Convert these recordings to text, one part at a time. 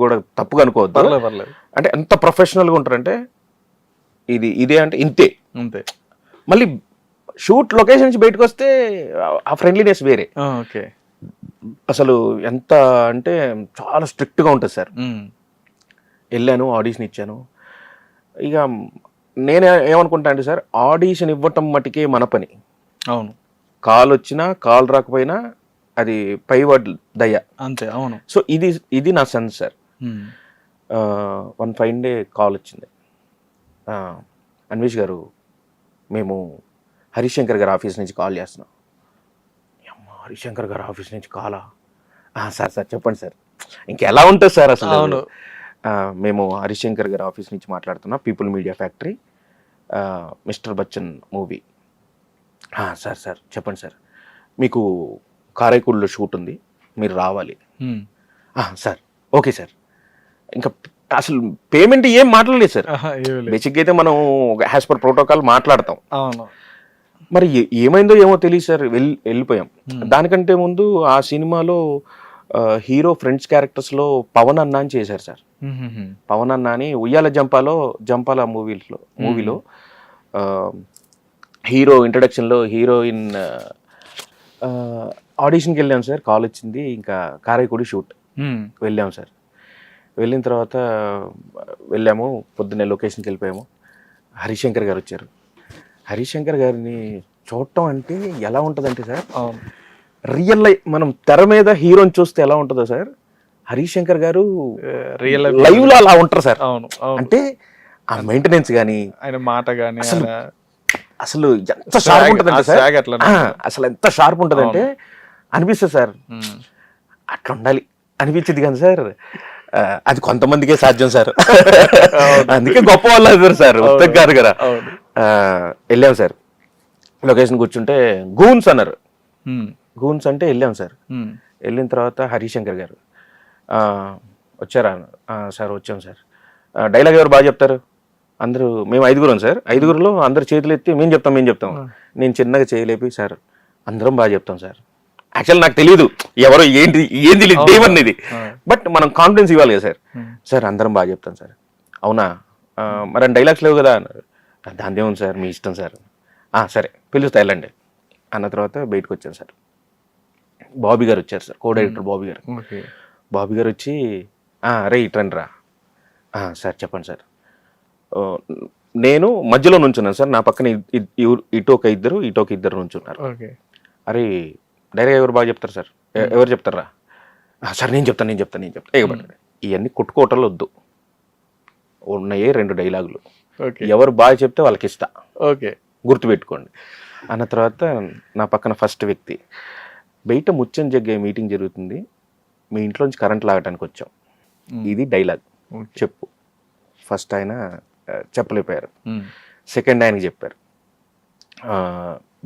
కూడా తప్పుగా అనుకోవద్దు. పర్లేదు. అంటే ఎంత ప్రొఫెషనల్గా ఉంటారంటే ఇదే అంటే ఇంతే. అంతే. మళ్ళీ షూట్ లొకేషన్ నుంచి బయటకు వస్తే ఆ ఫ్రెండ్లీనెస్ వేరే. ఓకే. అసలు ఎంత అంటే చాలా స్ట్రిక్ట్గా ఉంటుంది సార్. వెళ్ళాను, ఆడిషన్ ఇచ్చాను. ఇక నేను ఏమనుకుంటా అంటే సార్, ఆడిషన్ ఇవ్వటం మటుకే మన పని. అవును. కాల్ వచ్చినా కాల్ రాకపోయినా అది పైవాడి దయ. అంతే. అవును. సో ఇది నా sense sir. One fine day call వచ్చింది, అన్వేష్ గారు మేము హరిశంకర్ గారి ఆఫీస్ నుంచి కాల్ చేస్తున్నాం. అమ్మ, హరిశంకర్ గారి ఆఫీస్ నుంచి కాలా? సార్ చెప్పండి సార్. ఇంకెలా ఉంటుంది సార్ అసలు. అవును. మేము హరిశంకర్ గారి ఆఫీస్ నుంచి మాట్లాడుతున్నాం, people media factory, mister Bachchan movie. Sir చెప్పండి సార్, మీకు కారైకూడలో షూట్ ఉంది, మీరు రావాలి. Sir okay sir. ఇంకా అసలు పేమెంట్ ఏం మాట్లాడలేదు సార్. బేసిక్గా అయితే మనం యాజ్ పర్ ప్రోటోకాల్ మాట్లాడతాం. అవును. మరి ఏమైందో ఏమో తెలియదు సార్, వెళ్ళిపోయాం. దానికంటే ముందు ఆ సినిమాలో హీరో ఫ్రెండ్స్ క్యారెక్టర్స్లో పవన్ అన్న అని చేశారు సార్. పవన్ అన్న అని ఉయ్యాల జంపాల మూవీలో హీరో ఇంట్రడక్షన్లో హీరోయిన్ ఆడిషన్కి వెళ్ళాం సార్. కాల్ వచ్చింది, ఇంకా కారైకూడి షూట్ వెళ్ళాము సార్. వెళ్ళిన తర్వాత వెళ్ళాము, పొద్దున్నే లొకేషన్కి వెళ్ళిపోయాము. హరిశంకర్ గారు వచ్చారు. హరిశంకర్ గారిని చూడటం అంటే ఎలా ఉంటుందంటే సార్, రియల్ లైఫ్ మనం తెర మీద హీరోని చూస్తే ఎలా ఉంటుందో సార్, హరిశంకర్ గారు రియల్ లైవ్ లో అలా ఉంటారు సార్. అవును. అంటే ఆ మెయింటెనెన్స్ కానీ, ఆయన మాట కానీ అసలు ఎంత షార్ప్ ఉంటుందంటే సార్, అసలు ఎంత షార్ప్ ఉంటుందంటే అనిపిస్తుంది సార్. అట్లా ఉండాలి అనిపించింది కానీ సార్, అది కొంతమందికే సాధ్యం సార్. అందుకే గొప్ప వాళ్ళు అవుతారు సార్, ఉత్తగ్ గారు కదా. వెళ్ళాం సార్, లొకేషన్ కూర్చుంటే గూన్స్ అన్నారు. గూన్స్ అంటే వెళ్ళాం సార్. వెళ్ళిన తర్వాత హరిశంకర్ గారు వచ్చారా? సార్ వచ్చాం సార్. డైలాగ్ ఎవరు బాగా చెప్తారు? అందరూ మేము 5గురం సార్. 5గురులో అందరు చేతులు ఎత్తి మేము చెప్తాం. నేను చిన్నగా చేయలేపి సార్ అందరం బాగా చెప్తాం సార్. యాక్చువల్ నాకు తెలియదు ఎవరో ఏంది దేవన్నది, బట్ మనం కాన్ఫిడెన్స్ ఇవ్వాలి కదా సార్. సార్ అందరం బాగా చెప్తాం సార్. అవునా, మరి డైలాగ్స్ లేవు కదా అన్నారు. దాని ఉంది సార్, మీ ఇష్టం సార్. సరే పిలుస్తా వెళ్ళండి అన్న తర్వాత బయటకు వచ్చాను సార్. బాబీ గారు వచ్చారు సార్, కో డైరెక్టర్ బాబీ గారు. బాబీ గారు వచ్చి రే ఇట్రండి రా. సార్ చెప్పండి సార్. నేను మధ్యలో నుంచున్నాను సార్, నా పక్కన ఇటు ఒక ఇద్దరు నుంచున్నారు. అరే డైరెక్ట్ ఎవరు బాగా చెప్తారు సార్? ఎవరు చెప్తారా? సార్ నేను చెప్తాను. ఇవన్నీ కొట్టుకోవటాలు వద్దు, ఉన్నాయే 2 డైలాగులు, ఎవరు బాగా చెప్తే వాళ్ళకి ఇస్తా, గుర్తుపెట్టుకోండి అన్న తర్వాత నా పక్కన ఫస్ట్ వ్యక్తి, బయట ముచ్చం జగ్గే మీటింగ్ జరుగుతుంది, మీ ఇంట్లోంచి కరెంట్ లాగటానికి వచ్చాం, ఇది డైలాగ్ చెప్పు. ఫస్ట్ ఆయన చెప్పలేకపోయారు. సెకండ్ ఆయనకి చెప్పారు,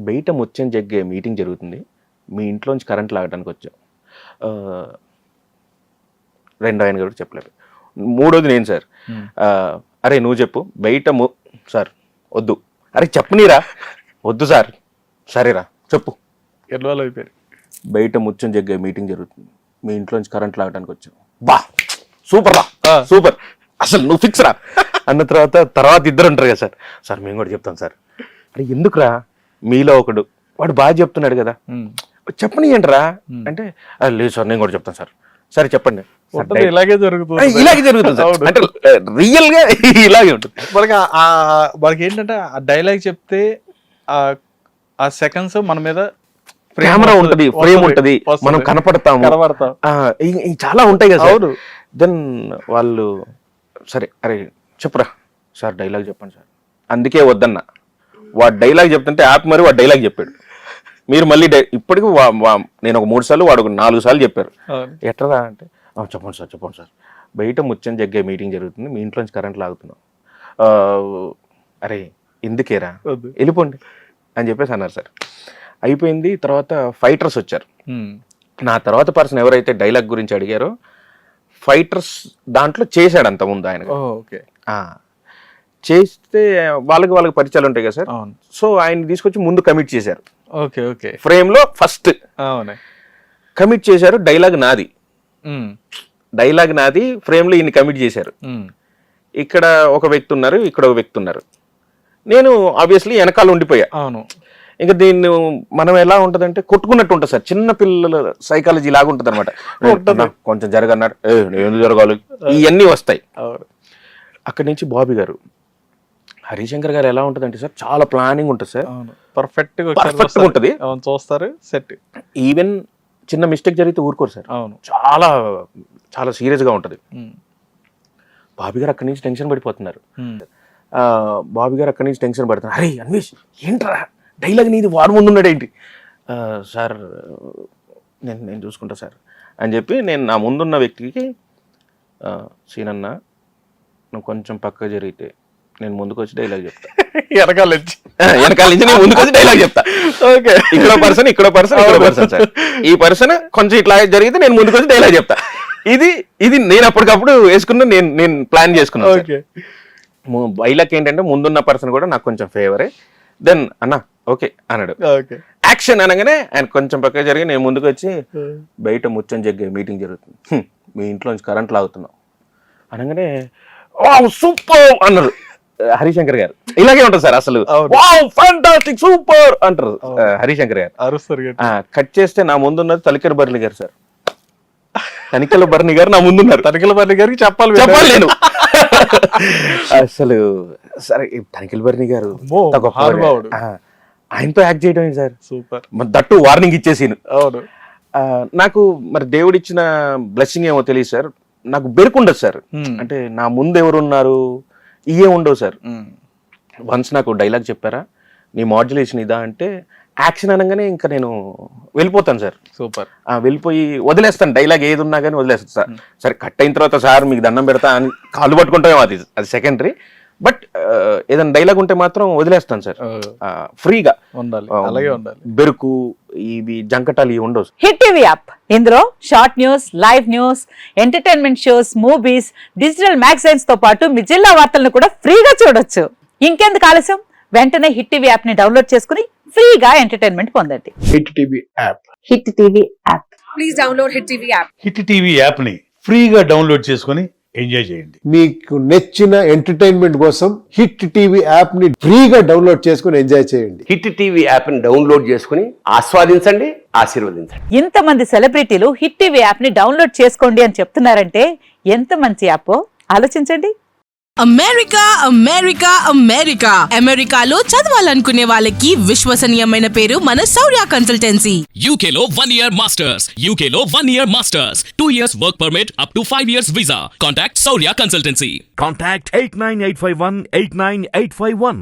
బయట ముచ్చం జగ్గే మీటింగ్ జరుగుతుంది, మీ ఇంట్లోంచి కరెంట్ లాగటానికి వచ్చాం. రెండో ఆయన కూడా చెప్పలేదు. మూడోది నేను సార్, అరే నువ్వు చెప్పు. బయట సార్ వద్దు. అరే చెప్పనీరా. వద్దు సార్. సరేరా చెప్పు. ఎల్వాల్ అయిపోయారు. బయట ముచ్చం జగ్గే మీటింగ్ జరుగుతుంది, మీ ఇంట్లోంచి కరెంట్ లాగటానికి వచ్చాం. బా సూపర్ సూపర్, అసలు నువ్వు ఫిక్స్ రా అన్న తర్వాత ఇద్దరు ఉంటారు కదా సార్. సార్ మేము కూడా చెప్తాం సార్. అరే ఎందుకురా, మీలో ఒకడు వాడు బాగా చెప్తున్నాడు కదా, చెప్పనియండి రా అంటే, లేదు సార్ నేను కూడా చెప్తాను సార్. సరే చెప్పండి. ఇలాగే జరుగుతుంది అంటే రియల్ గా ఇలాగే ఉంటుంది. వాళ్ళకి ఏంటంటే ఆ డైలాగ్ చెప్తే ఆ సెకండ్స్ మన మీద కెమెరా ఉంటది, ఫ్రేమ్ ఉంటది, మనం కనపడతాము, చాలా ఉంటాయి కదా సార్. దెన్ వాళ్ళు సరే అరే చెప్పురా సార్, డైలాగ్ చెప్పండి సార్. అందుకే వద్దన్నా, వాడు డైలాగ్ చెప్తుంటే యాప్ మరి వాడు డైలాగ్ చెప్పాడు. మీరు మళ్ళీ ఇప్పటికి నేను ఒక 3 సార్లు, వాడు 4 సార్లు చెప్పారు. ఎట్లా అంటే చెప్పండి సార్, బయట ముచ్చం జగ్గే మీటింగ్ జరుగుతుంది, మీ ఇంట్లోంచి కరెంట్ లాగుతున్నాం. అరే ఎందుకేరా, వెళ్ళిపోండి అని చెప్పేసి అన్నారు సార్. అయిపోయింది. తర్వాత ఫైటర్స్ వచ్చారు. నా తర్వాత పర్సన్ ఎవరైతే డైలాగ్ గురించి అడిగారో ఫైటర్స్ దాంట్లో చేశాడు అంత ముందు ఆయన. చేస్తే వాళ్ళకి పరిచయాలు ఉంటాయి కదా సార్. సో ఆయన తీసుకొచ్చి ముందు కమిట్ చేశారు. ఫ్రేమ్ లో ఫస్ట్ కమిట్ చేశారు. డైలాగ్ నాది. డైలాగ్ నాది, ఫ్రేమ్లో ఈయన కమిట్ చేశారు. ఇక్కడ ఒక వ్యక్తి ఉన్నారు, ఇక్కడ ఒక వ్యక్తి ఉన్నారు. నేను ఆబ్వియస్లీ వెనకాల ఉండిపోయా. అవును. ఇంకా దీన్ని మనం ఎలా ఉంటదంటే కొట్టుకున్నట్టు ఉంటుంది సార్, చిన్న పిల్లల సైకాలజీ లాగా ఉంటుంది అనమాట. కొంచెం జరగన్నారు, ఎందుకు జరగాలి, ఇవన్నీ వస్తాయి. అక్కడి నుంచి బాబీ గారు, హరిశంకర్ గారు ఎలా ఉంటదంటే సార్ చాలా ప్లానింగ్ ఉంటుంది సార్, పర్ఫెక్ట్ ఉంటుంది, చూస్తారు సెట్. ఈవెన్ చిన్న మిస్టేక్ జరిగితే ఊరుకోరు సార్. అవును, చాలా చాలా సీరియస్ గా ఉంటది. బాబీ గారు అక్కడి నుంచి టెన్షన్ పడిపోతున్నారు. బాబీ గారు అక్కడి నుంచి టెన్షన్ పడుతున్నారు. అరే అన్వేష్ ఏంట్రా డైలాగ్ నీది, వాడు ముందు ఉన్నాడు ఏంటి? సార్ నేను చూసుకుంటా సార్ అని చెప్పి నేను నా ముందున్న వ్యక్తికి, సీనన్న నువ్వు కొంచెం పక్క జరిగితే నేను ముందుకు వచ్చి డైలాగ్ చెప్తా. వెనకాల నుంచి నేను ముందుకు వచ్చి డైలాగ్ చెప్తా. ఓకే, ఇక్కడ పర్సన్ ఇక్కడ పర్సన్ ఇక్కడ పర్సన్ సార్, ఈ పర్సన్ కొంచెం ఇట్లా జరిగితే నేను ముందుకు వచ్చి డైలాగ్ చెప్తా. ఇది నేను అప్పటికప్పుడు వేసుకున్నా, నేను ప్లాన్ చేసుకున్నాను. డైలాగ్ ఏంటంటే ముందున్న పర్సన్ కూడా నాకు కొంచెం ఫేవరే. దెన్ అన్న ఓకే అన్నాడు. యాక్షన్ అనగానే ఆయన కొంచెం పక్క జరిగి నేను ముందుకు వచ్చి, బయట ముచ్చని జగ్గే మీటింగ్ జరుగుతుంది, మీ ఇంట్లోంచి కరెంట్ లాగుతున్నాం అనగానే సూపర్ అన్నారు హరిశంకర్ గారు. ఇలాగే ఉంటుంది సార్ అసలు, ఫ్యాంటాస్టిక్ సూపర్ అంటారు హరిశంకర్ గారు. కట్ చేస్తే నా ముందున్నది తనికెల బర్ని గారు సార్. తనికెల బర్ని గారు నా ముందున్నారు. తనికెల బర్ని గారికి చెప్పాలి నేను అసలు. సరే తనికెల బర్ని గారు ఆయనతో యాక్ట్ చేయడం ఏంటి సార్, సూపర్. దట్టు వార్నింగ్ ఇచ్చేసి. అవును, నాకు మరి దేవుడిచ్చిన బ్లెస్సింగ్ ఏమో తెలియదు సార్, నాకు బెరుకుండదు సార్. అంటే నా ముందు ఎవరున్నారు ఇవే ఉండవు సార్. వన్స్ నాకు డైలాగ్ చెప్పారా, నీ మాడ్యులేషన్ ఇదా అంటే యాక్షన్ అనగానే ఇంకా నేను వెళ్ళిపోతాను సార్. సూపర్. వెళ్ళిపోయి వదిలేస్తాను, డైలాగ్ ఏది ఉన్నా కానీ వదిలేస్తాను సార్. సరే కట్ అయిన తర్వాత సార్ మీకు దండం పెడతా అని కాళ్ళు పట్టుకుంటామేమో, అది సెకండరీ. బట్ ఏదైనా డైలాగ్ ఉంటే మాత్రం వదిలేస్తాను సార్, ఫ్రీగా ఉండాలి, అలాగే ఉండాలి. బెరుకు ఇవి జంకటాలు ఇవి ఉండవు. హిట్ టీవీ యాప్, ఇందులో short news, live news, entertainment shows, movies, digital magazines తో పాటు మీ జిల్లా వార్తలను కూడా ఫ్రీగా చూడొచ్చు. ఇంకెందుకు ఆలస్యం, వెంటనే హిట్ టీవీ యాప్ ని డౌన్లోడ్ చేసుకుని ఫ్రీగా ఎంటర్టైన్మెంట్ పొందండి. Hit TV app, hit TV app, please download hit TV app. Hit TV app ని ఫ్రీగా డౌన్లోడ్ చేసుకొని ఎంజాయ్ చేయండి. మీకు నచ్చిన ఎంటర్టైన్మెంట్ కోసం హిట్ టీవీ యాప్ ని ఫ్రీగా డౌన్లోడ్ చేసుకుని ఎంజాయ్ చేయండి. హిట్ టీవీ యాప్ ని డౌన్లోడ్ చేసుకుని ఆస్వాదించండి, ఆశీర్వదించండి. ఇంతమంది సెలబ్రిటీలు హిట్ టీవీ యాప్ ని డౌన్లోడ్ చేసుకోండి అని చెప్తున్నారంటే ఎంత మంచి యాప్ ఆలోచించండి. అమెరికా అమెరికా అమెరికా అమెరికాలో చదవాలనుకునే వాళ్ళకి విశ్వసనీయమైన పేరు మన శౌర్య కన్సల్టెన్సీ. UK లో 1 year masters, UK లో 1 year masters, 2 years work permit up to 5 years visa. Contact Shaurya Consultancy. Contact 89851 89851.